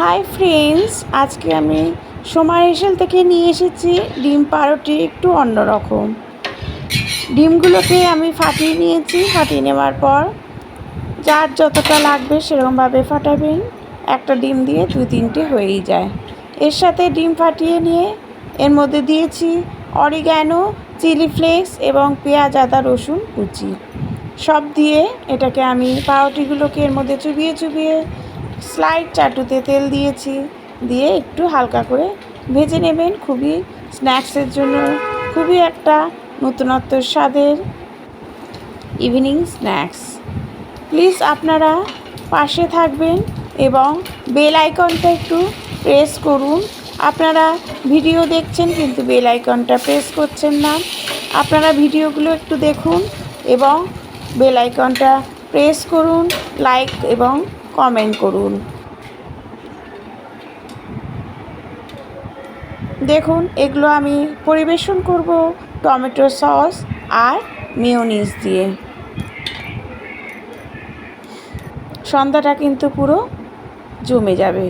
Hi friends, আজকে আমি Soma racial থেকে নিয়ে এসেছি ডিম পাউরুটি একটু অন্যরকম। ডিমগুলোকে আমি ফাটিয়ে নিয়েছি। ফাটিয়ে নেওয়ার পর যার যতটা লাগবে সেরকমভাবে ফাটাবেন। একটা ডিম দিয়ে 2-3টে হয়েই যায়। এর সাথে ডিম ফাটিয়ে নিয়ে এর মধ্যে দিয়েছি অরিগ্যানো, চিলি ফ্লেক্স এবং পেঁয়াজ, আদা, রসুন কুচি সব দিয়ে এটাকে আমি পাউরুটিগুলোকে এর মধ্যে চুবিয়ে চুবিয়ে স্লাইড চাটুতে তেল দিয়েছি, দিয়ে একটু হালকা করে ভেজে নেবেন। খুবই স্ন্যাক্সের জন্য খুবই একটা নতুনত্ব স্বাদের ইভিনিং স্ন্যাক্স। প্লিজ আপনারা পাশে থাকবেন এবং বেল আইকনটা একটু প্রেস করুন। আপনারা ভিডিও দেখছেন কিন্তু বেল আইকনটা প্রেস করছেন না। আপনারা ভিডিওগুলো একটু দেখুন এবং বেল আইকনটা প্রেস করুন, লাইক এবং কমেন্ট করুন। দেখুন, এগুলো আমি পরিবেশন করব টমেটো সস আর মেয়োনিজ দিয়ে। সন্ধ্যাটা কিন্তু পুরো জমে যাবে।